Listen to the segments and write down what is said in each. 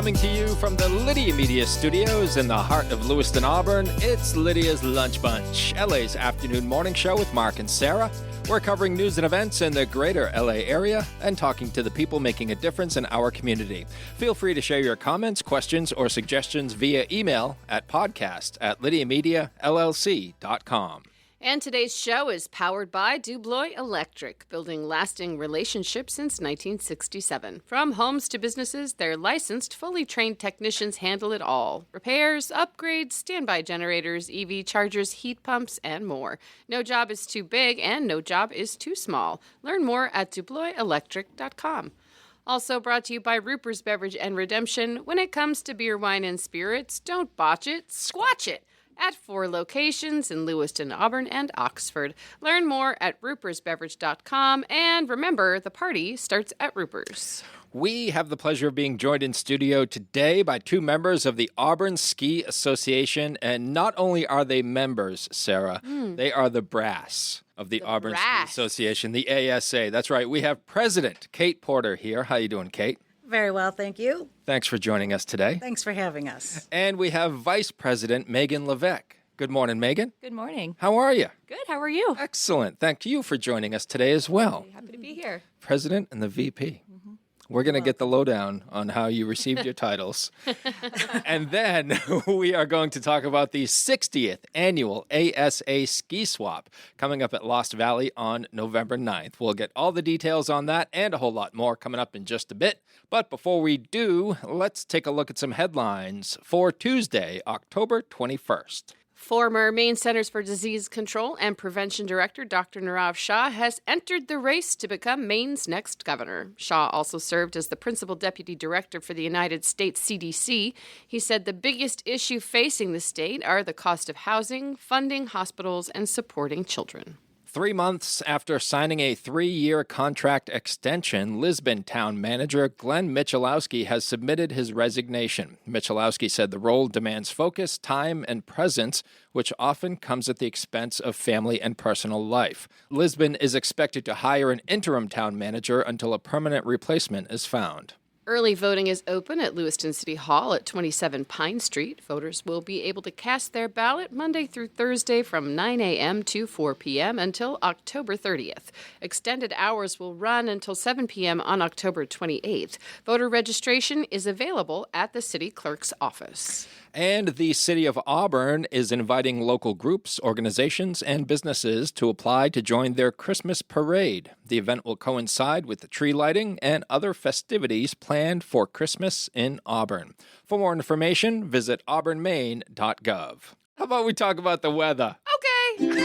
Coming to you from the Lydia Media Studios in the heart of Lewiston, Auburn, it's Lydia's Lunch Bunch, LA's afternoon morning show with Mark and Sarah. We're covering news and events in the greater LA area and talking to the people making a difference in our community. Feel free to share your comments, questions, or suggestions via email at podcast@lydiamediallc.com. And today's show is powered by Dublois Electric, building lasting relationships since 1967. From homes to businesses, their licensed, fully trained technicians handle it all. Repairs, upgrades, standby generators, EV chargers, heat pumps, and more. No job is too big and no job is too small. Learn more at DubloisElectric.com. Also brought to you by Ruper's Beverage and Redemption. When it comes to beer, wine, and spirits, don't botch it, squatch it. At 4 locations in Lewiston, Auburn, and Oxford. Learn more at rupersbeverage.com. And remember, the party starts at Ruper's. We have the pleasure of being joined in studio today by 2 members of the Auburn Ski Association. And not only are they members, Sarah, they are the brass of the Auburn Ski Association, the ASA. That's right. We have President Kate Porter here. How you doing, Kate? Very well, thank you. Thanks for joining us today. Thanks for having us. And we have Vice President Meghan Levesque. Good morning, Meghan. Good morning. How are you? Good. How are you? Excellent. Thank you for joining us today as well. Happy to be here. President and the VP. We're going to get the lowdown on how you received your titles. And then we are going to talk about the 60th Annual ASA Ski Swap coming up at Lost Valley on November 9th. We'll get all the details on that and a whole lot more coming up in just a bit. But before we do, let's take a look at some headlines for Tuesday, October 21st. Former Maine Centers for Disease Control and Prevention Director Dr. Nirav Shah has entered the race to become Maine's next governor. Shah also served as the Principal Deputy Director for the United States CDC. He said the biggest issue facing the state are the cost of housing, funding hospitals, and supporting children. 3 months after signing a 3-year contract extension, Lisbon town manager Glenn Michalowski has submitted his resignation. Michalowski said the role demands focus, time, and presence, which often comes at the expense of family and personal life. Lisbon is expected to hire an interim town manager until a permanent replacement is found. Early voting is open at Lewiston City Hall at 27 Pine Street. Voters will be able to cast their ballot Monday through Thursday from 9 a.m. to 4 p.m. until October 30th. Extended hours will run until 7 p.m. on October 28th. Voter registration is available at the city clerk's office. And the city of Auburn is inviting local groups, organizations, and businesses to apply to join their Christmas parade. The event will coincide with the tree lighting and other festivities planned for Christmas in Auburn. For more information, visit auburnmaine.gov. How about we talk about the weather? Okay.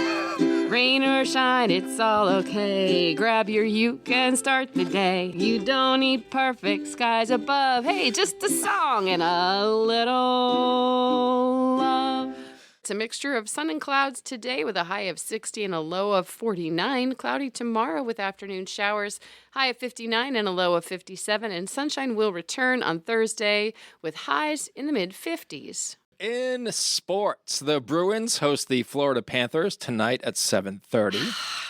Rain or shine, it's all okay. Grab your uke and start the day. You don't need perfect skies above. Hey, just a song and a little love. It's a mixture of sun and clouds today with a high of 60 and a low of 49. Cloudy tomorrow with afternoon showers, high of 59 and a low of 57. And sunshine will return on Thursday with highs in the mid-50s. In sports, the Bruins host the Florida Panthers tonight at 7:30.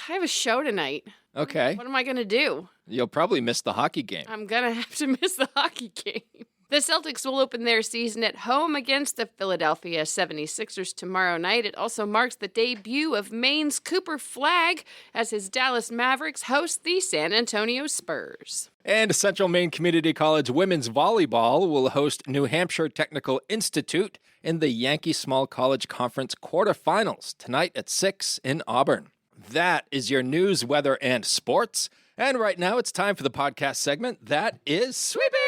I have a show tonight. Okay. What am I going to do? You'll probably miss the hockey game. I'm going to have to miss the hockey game. The Celtics will open their season at home against the Philadelphia 76ers tomorrow night. It also marks the debut of Maine's Cooper Flagg as his Dallas Mavericks host the San Antonio Spurs. And Central Maine Community College women's volleyball will host New Hampshire Technical Institute in the Yankee Small College Conference quarterfinals tonight at 6 in Auburn. That is your news, weather, and sports. And right now it's time for the podcast segment that is Sweeping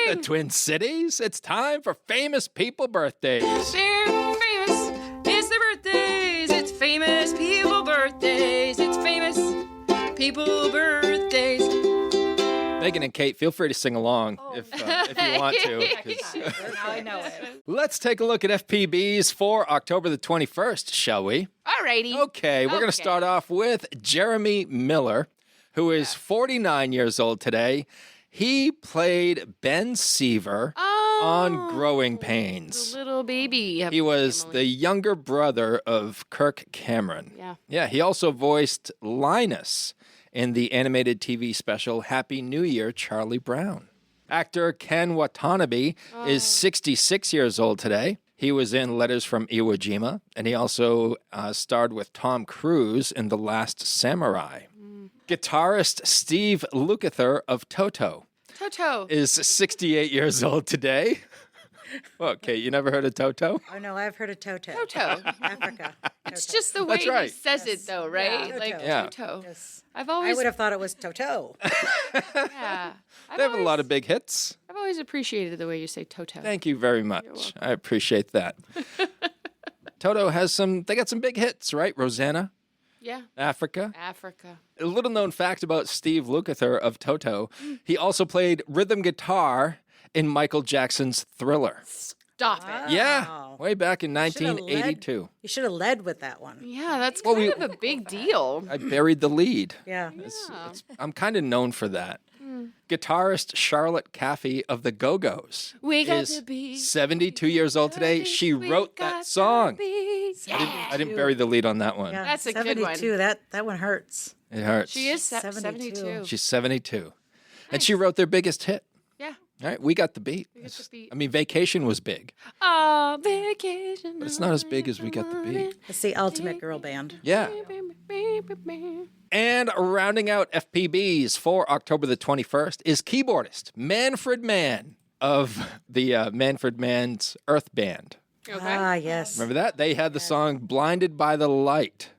the Twin Cities. It's time for famous people birthdays. They're famous. It's their birthdays. It's famous people birthdays. It's famous people birthdays. Megan and Kate, feel free to sing along if you want to. Now I know it. Let's take a look at FPBs for October the 21st, shall we? Alrighty. Okay, we're going to start off with Jeremy Miller, who is 49 years old today. He played Ben Seaver on Growing Pains. The little baby. He was the younger brother of Kirk Cameron. Yeah, he also voiced Linus in the animated TV special Happy New Year, Charlie Brown. Actor Ken Watanabe is 66 years old today. He was in Letters from Iwo Jima, and he also starred with Tom Cruise in The Last Samurai. Guitarist Steve Lukather of Toto Toto. is 68 years old today. Okay, you never heard of Toto? Oh, no, I've heard of Toto. Toto. Africa. It's Toto. just the way That's right. he says it, though, right? Yeah. Like Toto. Yeah. Toto. Yes. I've I always, would have thought it was Toto. yeah. They have a lot of big hits. I've always appreciated the way you say Toto. Thank you very much. I appreciate that. Toto they got some big hits, right? Rosanna, Yeah. Africa. Africa. A little known fact about Steve Lukather of Toto, he also played rhythm guitar in Michael Jackson's Thriller. Stop it. Yeah, Wow. way back in Should've 1982. You should have led with that one. Yeah, that's Well, kind of a big deal. I buried the lead. Yeah. I'm kind of known for that. Guitarist Charlotte Caffey of the Go-Go's We got is to be 72 years old today. She wrote that song. I didn't bury the lead on that one. Yeah. That's a good one. 72, that one hurts. It hurts. She is 72. 72. She's 72. And she wrote their biggest hit. Yeah. All right, we got the beat. We got the beat. I mean, Vacation was big, Oh, vacation. but it's not as big as We Got the Beat. It's the ultimate girl band. Yeah. And rounding out FPBs for October the 21st is keyboardist Manfred Mann of the Manfred Mann's Earth Band. Okay. Ah, yes. Remember that? They had the song Blinded by the Light,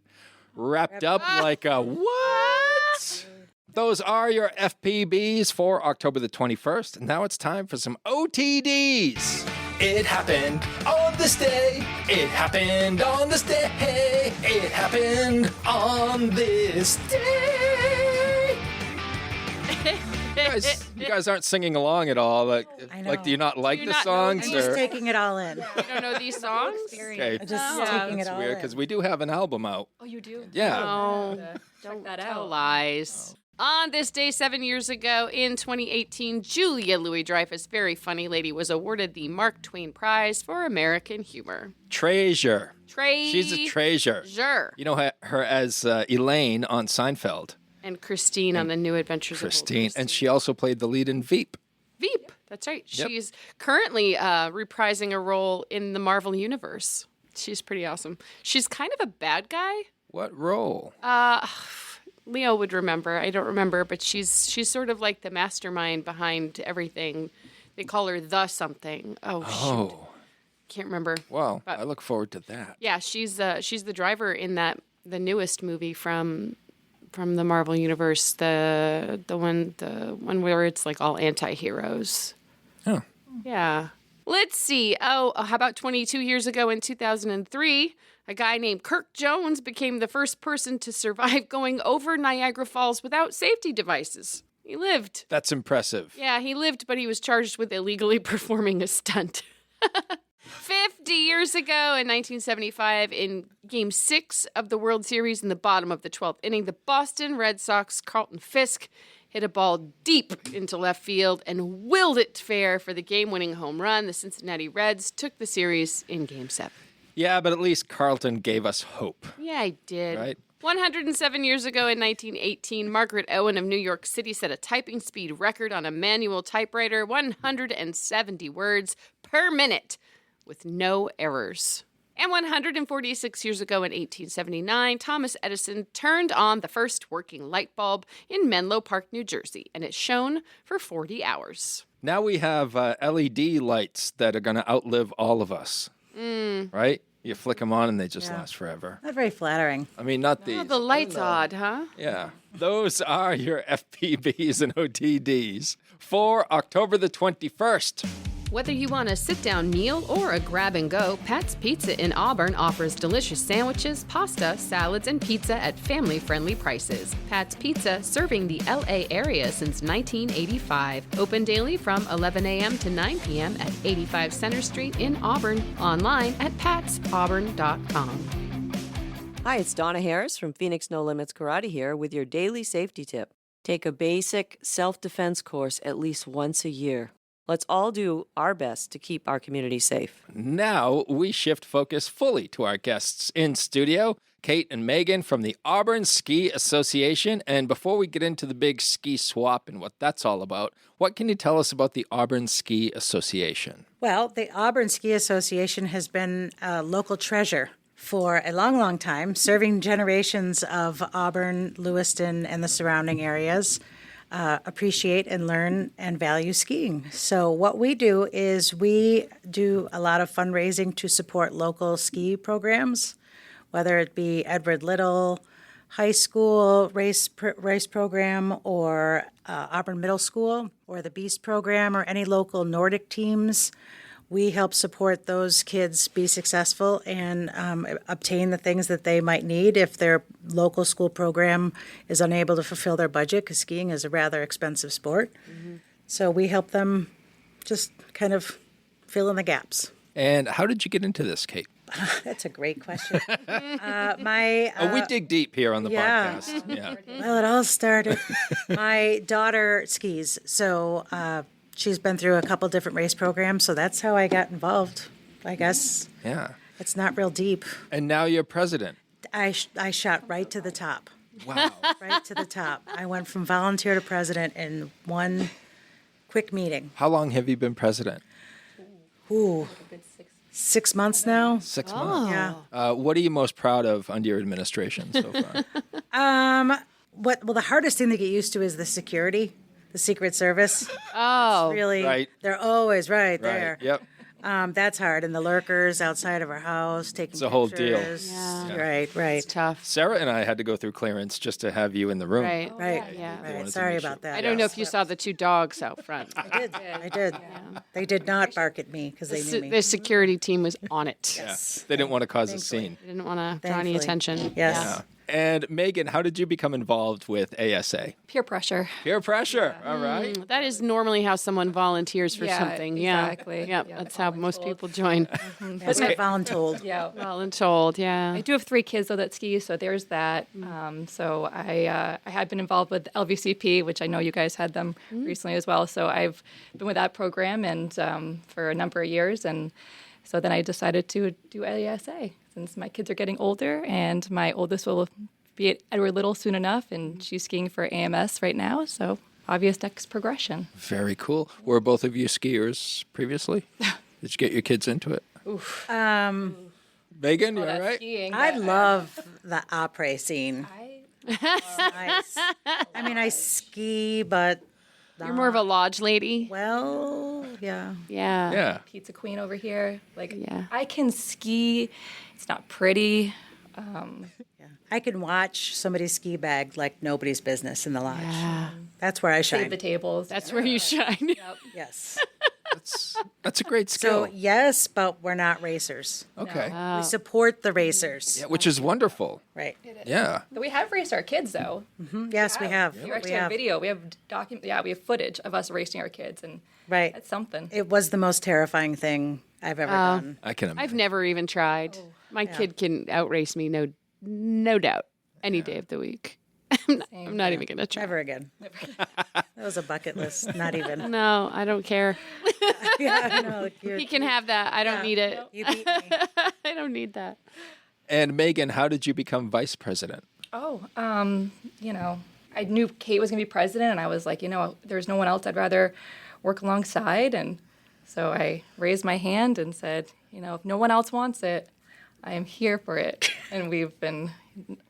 wrapped up like a what? Those are your FPBs for October the 21st. Now it's time for some OTDs. It happened on this day. It happened on this day. It happened on this day. You guys aren't singing along at all. Like, I know. do you not like Do you the not know songs? I'm these? just Or? taking it all in. You don't know these songs? Okay, Just Yeah. taking it that's all weird in. because we do have an album out. Oh, you do? Yeah. No. Check that Tell out. lies. On this day 7 years ago, in 2018, Julia Louis-Dreyfus, very funny lady, was awarded the Mark Twain Prize for American Humor. Treasure. Treasure. She's a treasure. You know her as Elaine on Seinfeld. And Christine on The New Adventures Christine. of Old And she also played the lead in Veep. Veep. That's right. Yep. She's currently reprising a role in the Marvel Universe. She's pretty awesome. She's kind of a bad guy. What role? Leo would remember. I don't remember, but she's sort of like the mastermind behind everything. They call her the something. Oh, shoot. Oh, Can't remember. well, But- I look forward to that. Yeah, she's the driver in the newest movie from the Marvel Universe, the one where it's like all anti-heroes. Oh. Yeah. Let's see. Oh, how about 22 years ago in 2003, a guy named Kirk Jones became the first person to survive going over Niagara Falls without safety devices. He lived. That's impressive. Yeah, he lived, but he was charged with illegally performing a stunt. 50 years ago in 1975, in Game 6 of the World Series in the bottom of the 12th inning, the Boston Red Sox' Carlton Fisk hit a ball deep into left field and willed it fair for the game-winning home run. The Cincinnati Reds took the series in Game 7. Yeah, but at least Carlton gave us hope. Yeah, I did. Right. 107 years ago in 1918, Margaret Owen of New York City set a typing speed record on a manual typewriter, 170 words per minute, with no errors. And 146 years ago in 1879, Thomas Edison turned on the first working light bulb in Menlo Park, New Jersey, and it shone for 40 hours. Now we have LED lights that are going to outlive all of us. Right? You flick them on and they just last forever. Not very flattering. I mean, not these. Oh, the light's odd, huh? Yeah. Those are your FPBs and OTDs for October the 21st. Whether you want a sit-down meal or a grab-and-go, Pat's Pizza in Auburn offers delicious sandwiches, pasta, salads, and pizza at family-friendly prices. Pat's Pizza, serving the LA area since 1985. Open daily from 11 a.m. to 9 p.m. at 85 Center Street in Auburn. Online at patsauburn.com. Hi, it's Donna Harris from Phoenix No Limits Karate here with your daily safety tip. Take a basic self-defense course at least once a year. Let's all do our best to keep our community safe. Now we shift focus fully to our guests in studio. Kate and Megan from the Auburn Ski Association. And before we get into the big ski swap and what that's all about, what can you tell us about the Auburn Ski Association? Well, the Auburn Ski Association has been a local treasure for a long, long time, serving generations of Auburn, Lewiston, and the surrounding areas. Appreciate and learn and value skiing. So what we do is we do a lot of fundraising to support local ski programs, whether it be Edward Little High School race program or Auburn Middle School or the Beast program or any local Nordic teams. We help support those kids be successful and obtain the things that they might need if their local school program is unable to fulfill their budget, because skiing is a rather expensive sport. Mm-hmm. So we help them just kind of fill in the gaps. And how did you get into this, Kate? That's a great question. We dig deep here on the podcast. Yeah. Well, it all started. My daughter skis, so she's been through a couple different race programs, so that's how I got involved, I guess. Yeah. It's not real deep. And now you're president. I shot right to the top. Wow. Right to the top. I went from volunteer to president in one quick meeting. How long have you been president? Ooh, 6 months now. 6 months. Yeah. What are you most proud of under your administration so far? Well, the hardest thing to get used to is the security, the Secret Service. Oh, Really, Right. they're always right there. Right. Yep. That's hard. And the lurkers outside of our house taking It's a whole deal. pictures. Yeah. Right. it's tough. Sarah and I had to go through clearance just to have you in the room. Right. Right. Yeah. wanted Right. to Sorry make sure. about that. I don't know if you saw the two dogs out front. I did. They did not bark at me because they knew me. The security team was on it. Yeah. They didn't want to cause a scene. They didn't want to draw any Thankfully. attention. Yes. Yeah. And Megan, how did you become involved with ASA? Peer pressure. Peer pressure. All right. That is normally how someone volunteers for Yeah, something. exactly. Yeah. Yep. Yeah, That's how most people join. That's what voluntold. Yeah. Voluntold. Yeah. I do have 3 kids though that ski, so there's that. So I had been involved with LVCP, which I know you guys had them recently as well. So I've been with that program and for a number of years, and so then I decided to do ASA since my kids are getting older, and my oldest will be at Edward Little soon enough, and she's skiing for AMS right now. So obvious next progression. Very cool. Were both of you skiers previously? Did you get your kids into it? Megan, you all right? Skiing. I love the après scene. Nice. I mean, I ski, but You're more of a lodge lady. well, yeah. Yeah. Yeah. Pizza queen over here. Like, Yeah. I can ski. It's not pretty. I can watch somebody's ski bag like nobody's business in the lodge. That's where I Save shine. the tables. That's where you shine. Yes. That's a great So skill. yes, but we're not racers. Okay. We support the racers. Yeah, which is wonderful. Right. Yeah. We have raced our kids though. Yes, we have. We actually We have have. video. We have we have footage of us racing our kids, and Right. that's something. It was the most terrifying thing I've ever done. I can imagine. I've never even tried. My kid can outrace me, no doubt, any day of the week. I'm not even going to try. Never again. That was a bucket list. Not even. No, I don't care. Yeah, I know. He can have that. I don't need it. You beat me. I don't need that. And Megan, how did you become vice president? I knew Kate was going to be president, and I was like, there's no one else I'd rather work alongside, and so I raised my hand and said, if no one else wants it, I am here for it, and we've been,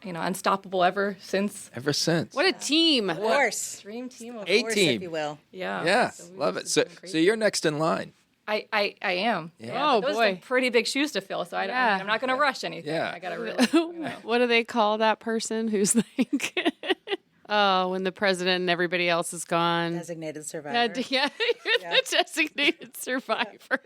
unstoppable ever since. Ever since. What a team. Of course. Dream team of A Of course, team. if you will. Yeah. Yeah, we've love it. just So, been crazy. so you're next in line. I am. Yeah. Oh, Those are boy. some pretty big shoes to fill, so Yeah. I'm not going to rush anything. Yeah. I got to really. What do they call that person who's like, when the president and everybody else is gone? Designated Yeah, survivor. yeah, you're the designated survivor.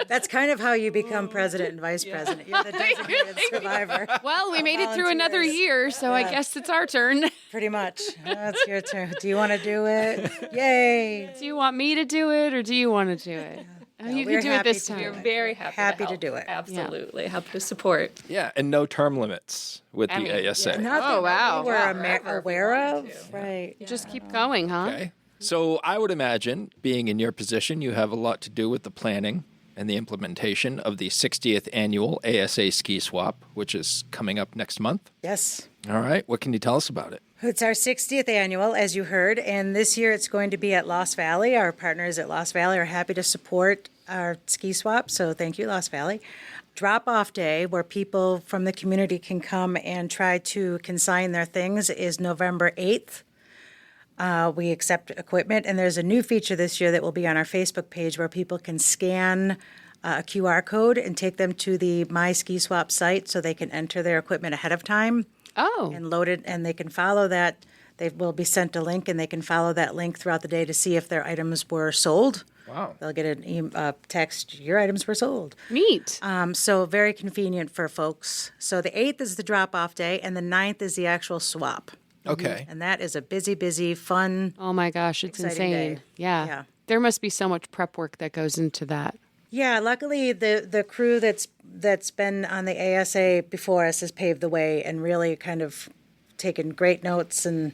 That's kind of how you become president and vice president. You're the designated survivor. Well, we made it through another Volunteers. year, so I guess it's our turn. Pretty much. That's your turn. Do you want to do it? Yay. Do you want me to do it, or do you want to do it? Oh, you we're can do it happy this to do time. it. Very happy, Happy to help. do it. Absolutely. Happy to support. Yeah, and no term limits with the ASA. Not Oh, that wow. we're Forever if we aware wanted of. to. Right. Just keep going, huh? Okay. So I would imagine, being in your position, you have a lot to do with the planning and the implementation of the 60th Annual ASA Ski Swap, which is coming up next month. Yes. All right. What can you tell us about it? It's our 60th annual, as you heard, and this year it's going to be at Lost Valley. Our partners at Lost Valley are happy to support our ski swap, so thank you, Lost Valley. Drop-off day, where people from the community can come and try to consign their things, is November 8th. We accept equipment, and there's a new feature this year that will be on our Facebook page where people can scan a QR code and take them to the My Ski Swap site so they can enter their equipment ahead of time. Oh. And load it, and they can follow that. They will be sent a link, and they can follow that link throughout the day to see if their items were sold. Wow. They'll get a text, your items were sold. Neat. So very convenient for folks. So the 8th is the drop-off day, and the 9th is the actual swap. Okay. And that is a busy, fun. Oh my gosh, it's Exciting insane. day. Yeah. Yeah. There must be so much prep work that goes into that. Yeah, luckily the crew that's been on the ASA before us has paved the way and really kind of taken great notes and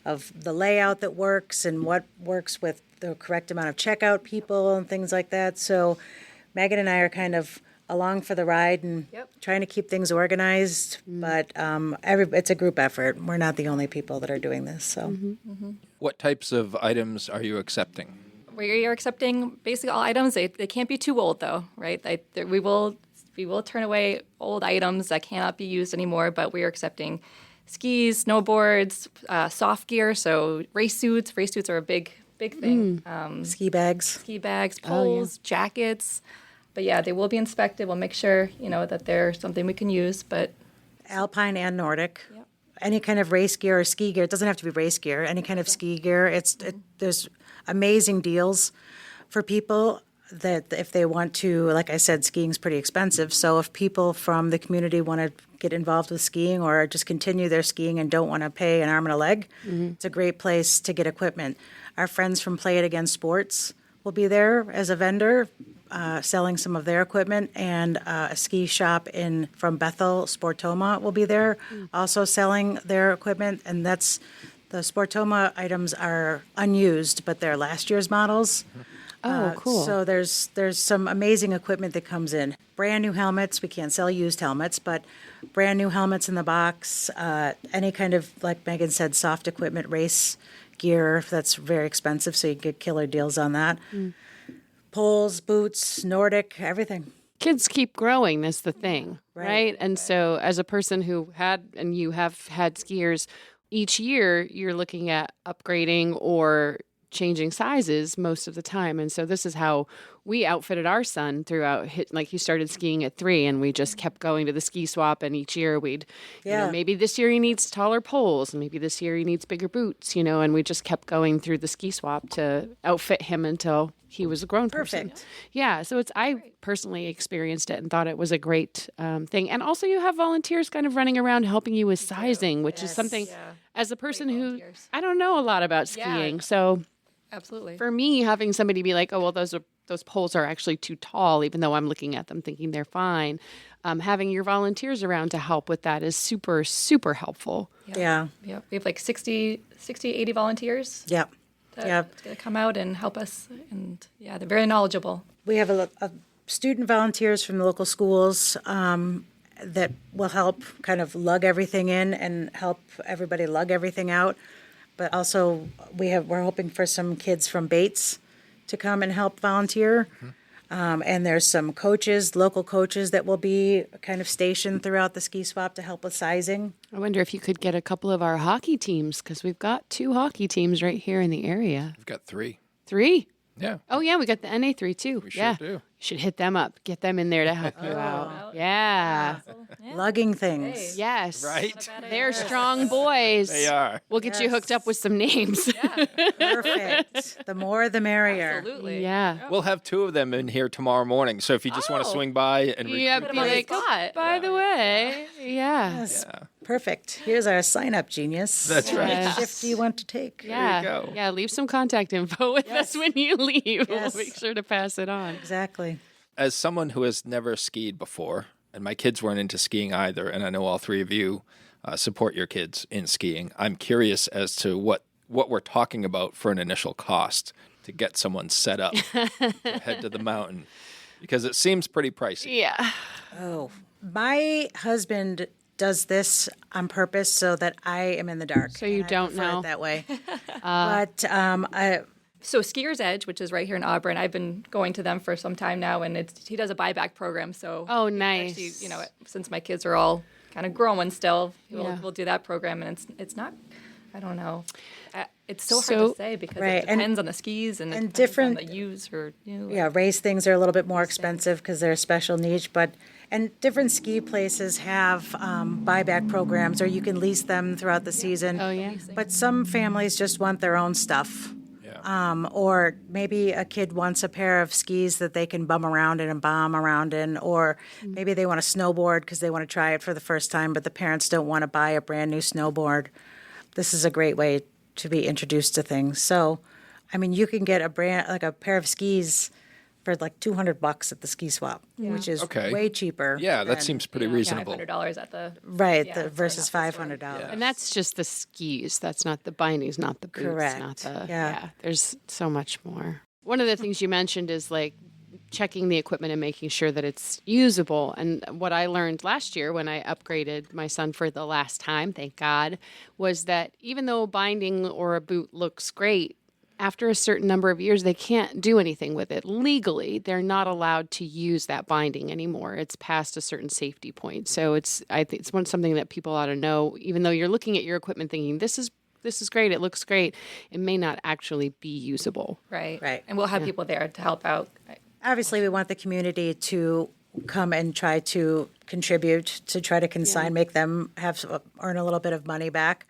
of the layout that works and what works with the correct amount of checkout people and things like that. So Megan and I are kind of along for the ride and trying to keep things organized, but it's a group effort. We're not the only people that are doing this. So, What types of items are you accepting? We are accepting basically all items. They can't be too old, though, right? We will turn away old items that cannot be used anymore, but we are accepting skis, snowboards, soft gear, so race suits. Race suits are a big thing. ski bags. Ski bags, poles, jackets. But yeah, they will be inspected. We'll make sure, that they're something we can use, but Alpine and Nordic. Any kind of race gear or ski gear. It doesn't have to be race gear. Any kind of ski gear. There's amazing deals for people that if they want to, like I said, skiing's pretty expensive. So if people from the community want to get involved with skiing or just continue their skiing and don't want to pay an arm and a leg, it's a great place to get equipment. Our friends from Play It Again Sports will be there as a vendor, selling some of their equipment, and a ski shop from Bethel, Sportoma, will be there, also selling their equipment. And the Sportoma items are unused, but they're last year's models. Oh, cool. So there's some amazing equipment that comes in. Brand new helmets. We can't sell used helmets, but brand new helmets in the box. Any kind of, like Megan said, soft equipment, race gear that's very expensive, so you get killer deals on that. Poles, boots, Nordic, everything. Kids keep growing, that's the thing, right? And so as a person who you have had skiers, each year you're looking at upgrading or changing sizes most of the time. And so this is how we outfitted our son throughout. Like he started skiing at 3 and we just kept going to the ski swap. And each year we'd, maybe this year he needs taller poles. And maybe this year he needs bigger boots, and we just kept going through the ski swap to outfit him until he was a grown person. Perfect. Yeah. So I personally experienced it and thought it was a great thing. And also you have volunteers kind of running around helping you with sizing, which is something as a person who, I don't know a lot about skiing. So absolutely. for me, having somebody be like, oh, well, those poles are actually too tall, even though I'm looking at them thinking they're fine. Having your volunteers around to help with that is super, super helpful. Yeah. We have like 60, 80 volunteers. Yep. That's going to come out and help us. And they're very knowledgeable. We have a student volunteers from the local schools that will help kind of lug everything in and help everybody lug everything out. But also we're hoping for some kids from Bates to come and help volunteer. And there's some local coaches that will be kind of stationed throughout the ski swap to help with sizing. I wonder if you could get a couple of our hockey teams, because we've got 2 hockey teams right here in the area. We've got 3. 3? Yeah. Oh, yeah, we got the NA3 too. We sure do. You should hit them up. Get them in there to help you out. Yeah. Lugging things. Yes. Right? They're strong boys. They are. We'll get you hooked up with some names. Perfect. The more, the merrier. Absolutely. Yeah. We'll have 2 of them in here tomorrow morning. So if you just want to swing by and Yeah, recruit be them- like, spot. by the way, yeah. Yes. Perfect. Here's our sign-up, genius. That's right. Yes. What shift do you want to take? Yeah. go. Yeah, leave some contact info with us when you leave. Yes. We'll make sure to pass it on. Exactly. As someone who has never skied before, and my kids weren't into skiing either, and I know all 3 of you support your kids in skiing, I'm curious as to what we're talking about for an initial cost to get someone set up to head to the mountain. Because it seems pretty pricey. Yeah. Oh, my husband does this on purpose so that I am in the dark. So you and I don't prefer it know. that way. So Skier's Edge, which is right here in Auburn, I've been going to them for some time now, and he does a buyback program. So Oh, nice. actually, since my kids are all kind of growing still, Yeah. we'll do that program, and it's not, I don't know, it's so hard So- to say because Right, it depends on the skis and and it depends different- on the use or Yeah, race things are a little bit more expensive because they're a special niche, and different ski places have buyback programs, or you can lease them throughout the season. Oh, yeah. But some families just want their own stuff. Yeah. Or maybe a kid wants a pair of skis that they can bum around in and bomb around in, or maybe they want to snowboard because they want to try it for the first time, but the parents don't want to buy a brand new snowboard. This is a great way to be introduced to things. So, I mean, you can get a pair of skis for like $200 at the ski swap, which is Okay. way cheaper. Yeah, that than- seems pretty reasonable. $500 at the right yeah, versus right off the store. $500. And that's just the skis. That's not the bindings, not the boots, Correct. not the Yeah. There's so much more. One of the things you mentioned is like checking the equipment and making sure that it's usable. And what I learned last year when I upgraded my son for the last time, thank God, was that even though a binding or a boot looks great, after a certain number of years, they can't do anything with it. Legally, they're not allowed to use that binding anymore. It's past a certain safety point. So I think it's something that people ought to know. Even though you're looking at your equipment thinking, this is great, it looks great, it may not actually be usable. Right. Right. And we'll have people there to help out. Obviously, we want the community to come and try to contribute to try to consign, make them earn a little bit of money back.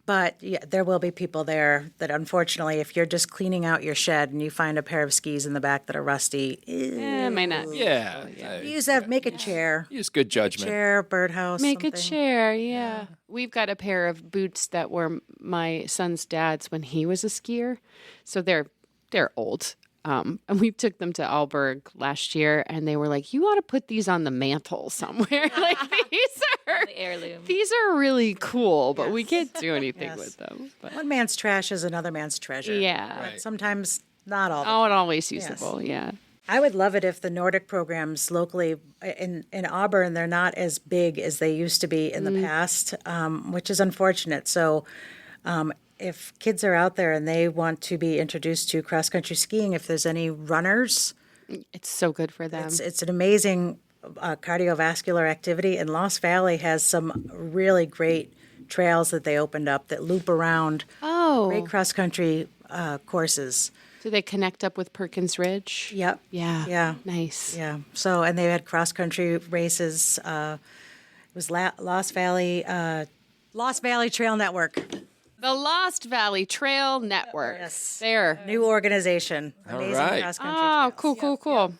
But yeah, there will be people there that, unfortunately, if you're just cleaning out your shed and you find a pair of skis in the back that are rusty, It may not. Yeah. use that. Make a chair, Use good judgment. chair, birdhouse. Make a something. chair, yeah. We've got a pair of boots that were my son's dad's when he was a skier, so they're old. And we took them to Alberg last year, and they were like, "You ought to put these on the mantle somewhere. Like The heirloom. these are really cool, but we can't do anything Yes. with them." But One man's trash is another man's treasure. yeah, Right. Sometimes not all. The oh, and always usable. Yeah, I would love it if the Nordic programs locally in Auburn, they're not as big as they used to be in the past, which is unfortunate. So if kids are out there and they want to be introduced to cross-country skiing, if there's any runners, it's so good for them. it's an amazing cardiovascular activity. And Lost Valley has some really great trails that they opened up that loop around. Oh, Great cross-country courses. do they connect up with Perkins Ridge? Yep. Yeah. Yeah. Nice. Yeah. So, and they had cross country races. It was Lost Valley Trail Network. The Lost Valley Trail Network. Yes. There. New organization. Amazing right. cross country. Oh, cool.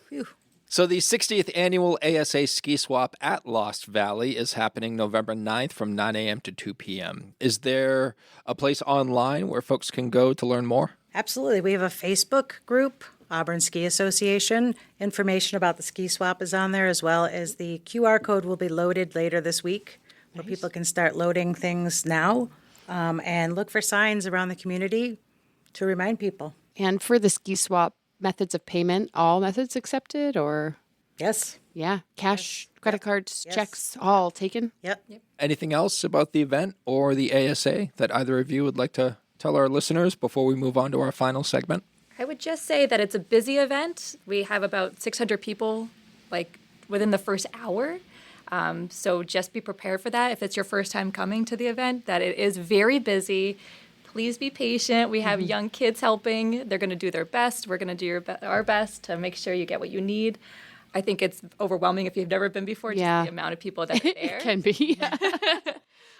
So the 60th Annual ASA Ski Swap at Lost Valley is happening November 9th from 9 a.m. to 2 p.m. Is there a place online where folks can go to learn more? Absolutely. We have a Facebook group, Auburn Ski Association. Information about the ski swap is on there, as well as the QR code will be loaded later this week, where people can start loading things now and look for signs around the community to remind people. And for the ski swap methods of payment, all methods accepted or, Yes. yeah, cash, credit cards, checks, all taken? Yep. Anything else about the event or the ASA that either of you would like to tell our listeners before we move on to our final segment? I would just say that it's a busy event. We have about 600 people, like, within the first hour. So just be prepared for that if it's your first time coming to the event, that it is very busy. Please be patient. We have young kids helping. They're going to do their best. We're going to do our best to make sure you get what you need. I think it's overwhelming if you've never been before, just Yeah. the amount of people that are there. It can be.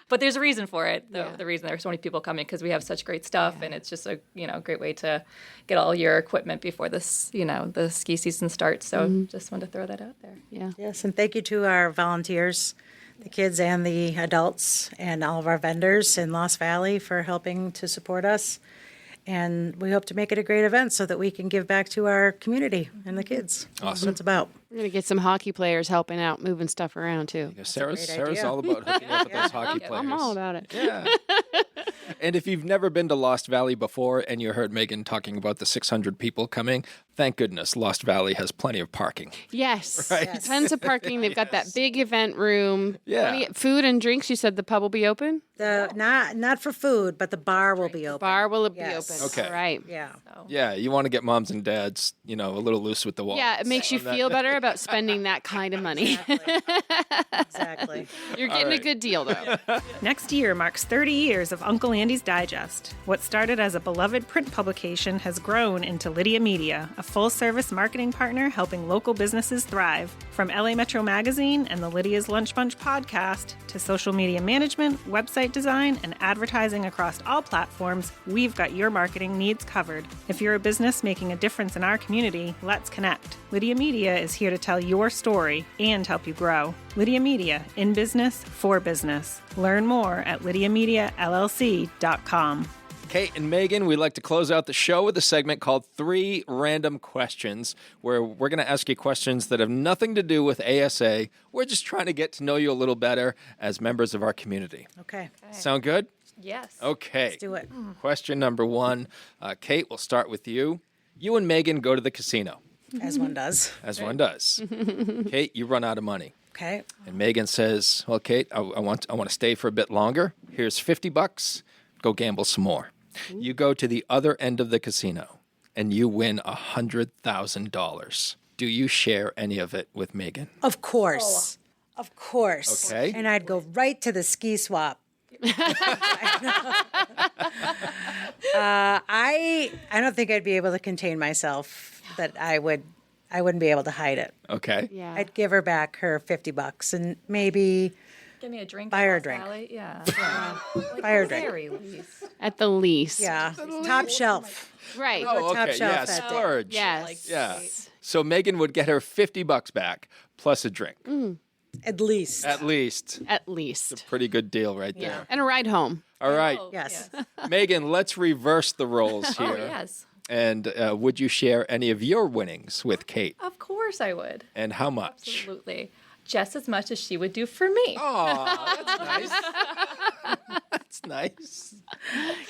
But there's a reason for it. The reason there's so many people coming because we have such great stuff, and it's just a great way to get all your equipment before this the ski season starts. So just wanted to throw that out there. Yeah. Yes, and thank you to our volunteers, the kids and the adults, and all of our vendors in Lost Valley for helping to support us. And we hope to make it a great event so that we can give back to our community and the kids. That's what it's about. We're going to get some hockey players helping out, moving stuff around too. Sarah's idea. all about hooking up with those hockey players. I'm all about it. Yeah. And if you've never been to Lost Valley before and you heard Megan talking about the 600 people coming, Thank goodness Lost Valley has plenty of parking. Yes. Right. Yes. Tons of parking. They've got that big event room. Yeah. Plenty of food and drinks. You said the pub will be open? Not for food, but the bar will be open. Bar will be Yes. open. Okay. All right. Yeah. Yeah, you want to get moms and dads, a little loose with the wallet. Yeah, it makes you feel better about spending that kind of money. Exactly. You're getting a good deal, though. Next year marks 30 years of Uncle Andy's Digest. What started as a beloved print publication has grown into Lydia Media, a full-service marketing partner helping local businesses thrive. From LA Metro Magazine and the Lydia's Lunch Bunch podcast to social media management, website design, and advertising across all platforms, we've got your marketing needs covered. If you're a business making a difference in our community, let's connect. Lydia Media is here to tell your story and help you grow. Lydia Media, in business, for business. Learn more at lydiamediallc.com. Kate and Megan, we'd like to close out the show with a segment called 3 Random Questions, where we're going to ask you questions that have nothing to do with ASA. We're just trying to get to know you a little better as members of our community. Okay. Sound good? Yes. Okay. Let's do it. Question number 1. Kate, we'll start with you. You and Megan go to the casino, As one does. as one does. Kate, you run out of money. Okay. And Megan says, well, Kate, I want to stay for a bit longer. Here's $50. Go gamble some more. You go to the other end of the casino and you win $100,000. Do you share any of it with Megan? Of course. Of course. Okay. And I'd go right to the ski swap. I don't think I'd be able to contain myself. That I wouldn't be able to hide it. Okay. Yeah. I'd give her back her $50 and maybe Give me a drink. Buy her a Lost drink. Valley. Yeah. buy her a drink. Very least. At the least. Yeah. Top shelf. Right. Oh, top okay. shelf Yeah, that day. splurge. Yes. Yeah. So Megan would get her $50 back plus a drink. At least. At least. At least. Pretty good deal right there. And a ride home. All right. Yes. Megan, let's reverse the roles here. Oh, yes. And would you share any of your winnings with Kate? Of course I would. And how much? Absolutely. Just as much as she would do for me. Oh, that's nice. That's nice.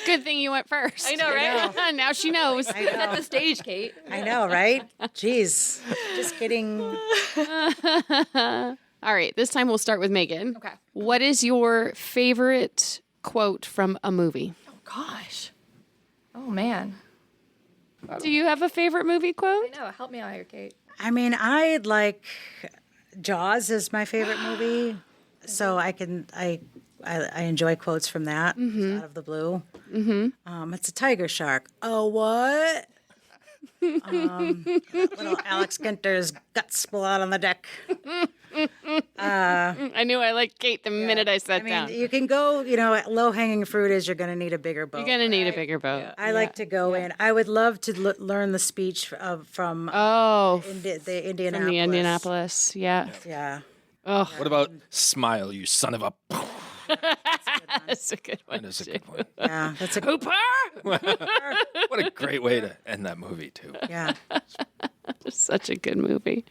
Good thing you went first. I know, right? Now she knows. Set the stage, Kate. I know, right? Jeez. Just kidding. All right. This time we'll start with Megan. Okay. What is your favorite quote from a movie? Gosh. Oh, man. Do you have a favorite movie quote? I know. Help me out here, Kate. I mean, I'd like Jaws is my favorite movie, so I enjoy quotes from that out of the blue. It's a tiger shark. Oh, what? Little Alex Ginter's guts spill out on the deck. I knew I liked Kate the minute I sat down. You can go. Low hanging fruit is you're going to need a bigger boat. You're going to need a bigger boat. I like to go in. I would love to learn the speech from Oh, the Indianapolis. from the Indianapolis. Yeah. Yeah. Oh, What about smile, you son of a... that's a good one. That is a good one. Yeah. That's a Cooper! What a great way to end that movie, too. yeah. Such a good movie.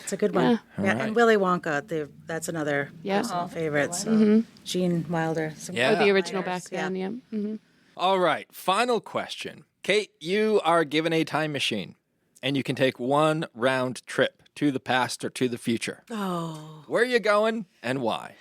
It's a good one. Yeah, right. and Willy Wonka. That's another Yeah. personal favorite. So. Gene Wilder. Yeah. The original back Yeah. then, yeah. Mm-hmm. All right, final question. Kate, you are given a time machine, and you can take one round trip to the past or to the future. Oh. Where are you going and why?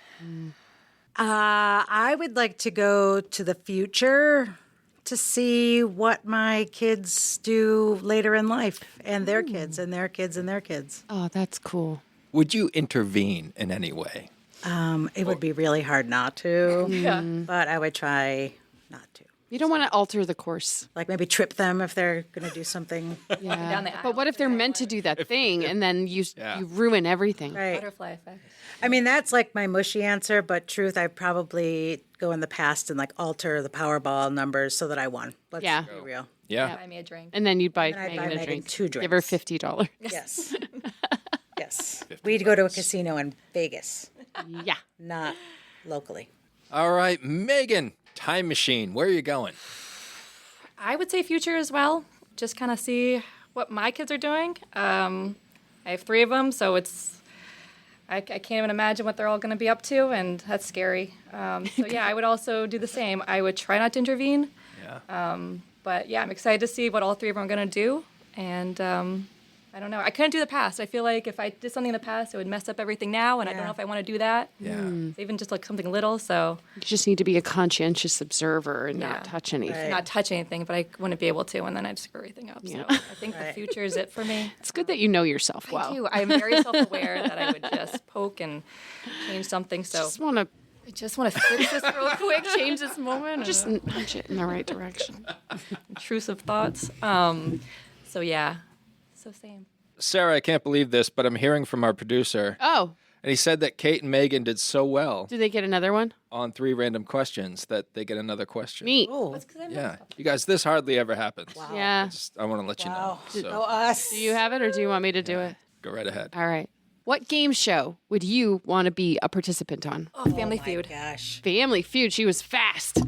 I would like to go to the future to see what my kids do later in life, and their kids, and their kids, and their kids. Oh, that's cool. Would you intervene in any way? It would be really hard not to, Yeah. but I would try not to. You don't want to alter the course. Like maybe trip them if they're going to do something. Yeah. Down the But what if they're meant to do that thing and then you ruin everything? Right. Butterfly effect. I mean, that's like my mushy answer, but truth, I'd probably go in the past and like alter the Powerball numbers so that I won. Let's Yeah. be real. Yeah. Buy me a drink. And then you'd buy And I'd Megan buy a Megan drink. 2 Give her drinks. $50. Yes. Yes. We'd go to a casino in Vegas, Yeah. not locally. All right, Megan, time machine. Where are you going? I would say future as well. Just kind of see what my kids are doing. I have 3 of them, so I can't even imagine what they're all going to be up to, and that's scary. So yeah, I would also do the same. I would try not to intervene. Yeah. But yeah, I'm excited to see what all 3 of them are going to do, And I don't know. I couldn't do the past. I feel like if I did something in the past, it would mess up everything now, and I don't know if I want to do that. Yeah. Even just like something little. So You just need to be a conscientious observer and Yeah. not touch anything. not touch anything, but I wouldn't be able to, and then I'd screw everything up. So I think the future is it for me. It's good that you know yourself well. I do. I'm very self-aware that I would just poke and change something. So I just want to fix this real quick, change this moment. just nudge it in the right direction. Intrusive thoughts. So yeah. So same. Sarah, I can't believe this, but I'm hearing from our producer, Oh, and he said that Kate and Megan did so well do they get another one? on 3 random questions that they get another question. Neat. Oh, Yeah. You guys, this hardly ever happens. Yeah. I want to let you know. So go us. Do you have it or do you want me to do it? go right ahead. All right. What game show would you want to be a participant on? Oh, Family Feud. Gosh. Family Feud. She was fast.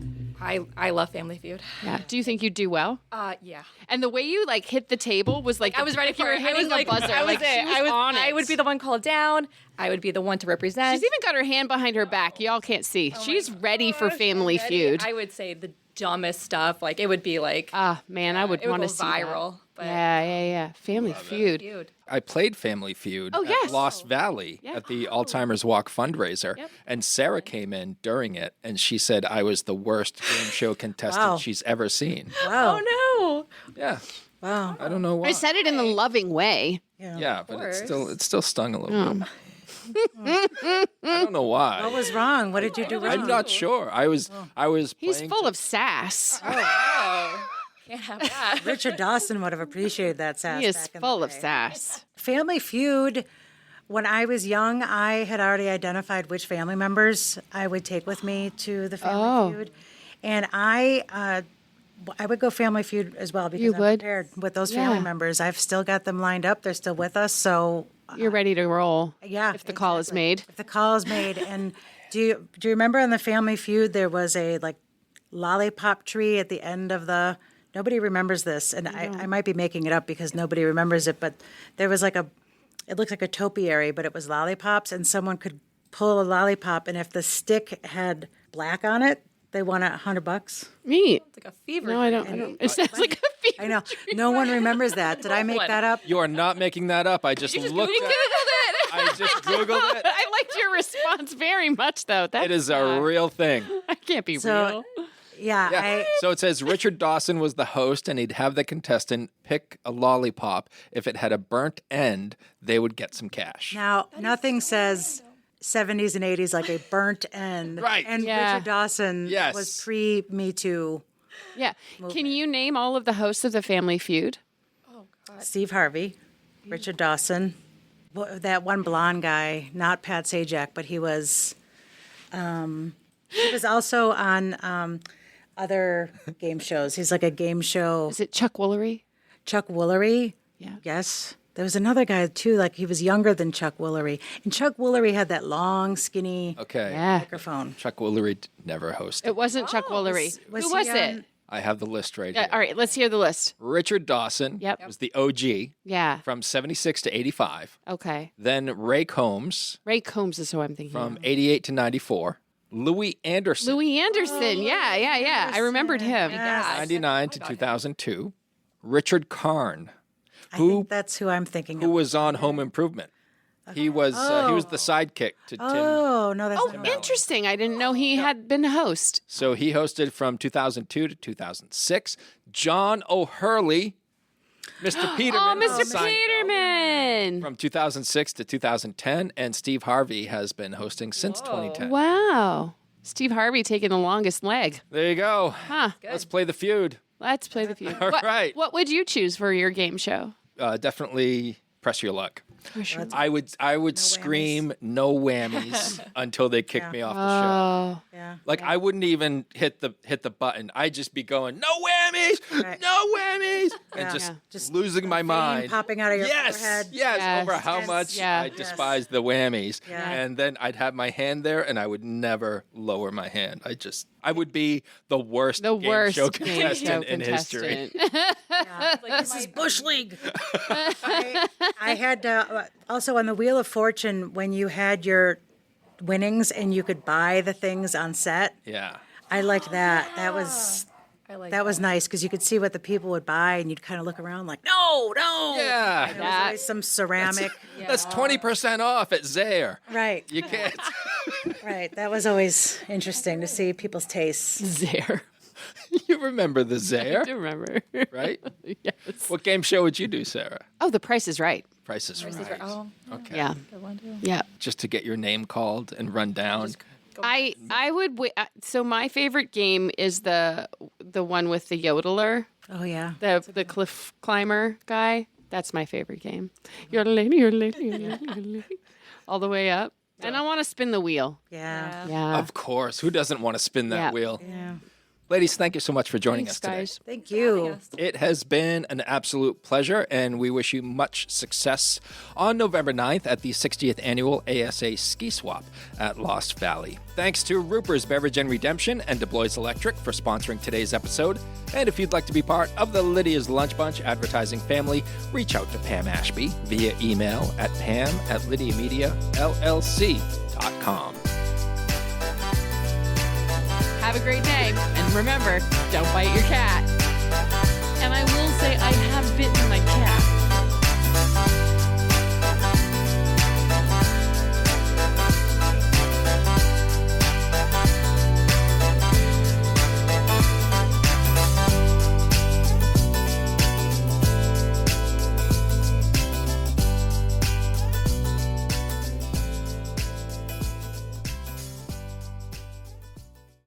I love Family Feud. Yeah. Do you think you'd do well? Yeah. And the way you like hit the table was like I was ready you for were it. hitting a buzzer. I was like, it. she was on it. I would be the one called down. I would be the one to represent. She's even got her hand behind her back. Y'all can't see. She's ready for Family Feud. I would say the dumbest stuff. Like it would be like Ah, man, I would it would want go to see viral. that. But Yeah. Family Feud. Feud. I played Family Feud Oh, at yes. Lost Valley Yeah. at the Alzheimer's Walk fundraiser. Yep. And Sarah came in during it, and she said I was the worst game show contestant Wow. she's ever seen. Wow. Oh Yeah. Wow. I don't know why. I said it in a loving way. yeah, but course. it still stung a little bit. I don't know why. What was wrong? What did you do wrong? I'm not sure. I was He's playing full of sass. no. Can't have that. Richard Dawson would have appreciated that sass. He is back in the full of day. sass. Family Feud. When I was young, I had already identified which family members I would take with me to the Family Feud, and I would go Family Feud as well because You I'm would? prepared with those Yeah. family members. I've still got them lined up. They're still with us. So You're ready to roll. yeah, If the call is made. if the call is made, and do you remember on the Family Feud there was a like lollipop tree at the end of the? Nobody remembers this, and I might be making it up because nobody remembers it. But there was like it looks like a topiary, but it was lollipops, and someone could pull a lollipop, and if the stick had black on it, they won $100. Neat. It's like a fever. No, I don't. It sounds like a fever. I know. No one remembers that. Did I make that up? You are not making that up. I just looked You at Googled it. I just Googled it. I liked your response very much, though. That's, It is a real thing. I can't be So, real. Yeah, Yeah. So it says Richard Dawson was the host, and he'd have the contestant pick a lollipop. If it had a burnt end, they would get some cash. now nothing says 70s and 80s like a burnt end. Right. And Yeah. Richard Dawson Yes. was pre-Me Too. Yeah. Can you name all of the hosts of the Family Feud? Steve Harvey, Richard Dawson, that one blonde guy, not Pat Sajak, but he was also on other game shows. He's like a game show. Is it Chuck Woolery? Chuck Woolery. Yeah. Yes. There was another guy too, like he was younger than Chuck Woolery. And Chuck Woolery had that long, skinny Okay. Yeah. microphone. Chuck Woolery never hosted. It wasn't Chuck Woolery. was Who he was on- it? I have the list right here. All right, let's hear the list. Richard Dawson Yep. was the OG Yeah. from 76 to 85. Okay. Then Ray Combs Ray Combs is who I'm thinking from of. 88 to 94. Louis Anderson, Louis Anderson. Yeah. I remembered him. 99 to 2002. Richard Karn, I think that's who I'm thinking who of. was on Home Improvement. He was the sidekick to Tim. Oh, no, that's not Interesting. I didn't know he had been a host. So he hosted from 2002 to 2006. John O'Hurley, Mr. Peterman, Oh, from Mr. Seinfeld, Peterman. from 2006 to 2010, and Steve Harvey has been hosting since 2010. Wow. Steve Harvey taking the longest leg. There you go. Huh. Let's play the feud. Let's play the feud. All right. What would you choose for your game show? Definitely press your luck. I would scream no whammies until they kick me off the show. Oh. Yeah. Like I wouldn't even hit the button. I'd just be going no whammies, Right. no whammies, and Yeah. just, Yeah. Just losing my mind. popping out of your yes, forehead. yes, over Yes. how Yes. much Yeah. I Yes. despise the whammies. Yeah. And then I'd have my hand there, and I would never lower my hand. I would be the worst The game worst show game show contestant in history. This is Bush League. I had also on the Wheel of Fortune when you had your winnings and you could buy the things on set. Yeah. I liked that. That was I like That was nice because you could see what the people would buy, and you'd kind of look around like, no. Yeah. There was always some ceramic. That's 20% off at Zaire. Right, You can't. right. That was always interesting to see people's tastes. There. You remember the I Zaire, do remember. right? Yes. What game show would you do, Sarah? Oh, The Price is Right. Price is Right. Oh, Okay. Yeah. good one too. Yeah. Just to get your name called and run down. I would so my favorite game is the one with the yodeler, Oh, yeah. the cliff climber guy. That's my favorite game. Yodeling, yodeling, yodeling, yodeling, all the way up. And I want to spin the wheel. Yeah. Yeah. Of course. Who doesn't want to spin that Yeah. wheel? Yeah. Ladies, thank you so much for joining Thanks, us today. guys. Thank you. It has been an absolute pleasure, and we wish you much success on November 9th at the 60th Annual ASA Ski Swap at Lost Valley. Thanks to Ruper's Beverage and Redemption and DeBlois Electric for sponsoring today's episode. And if you'd like to be part of the Lydia's Lunch Bunch advertising family, reach out to Pam Ashby via email at pam@lydiamediallc.com. Have a great day. And remember, don't bite your cat. And I will say I have bitten my cat.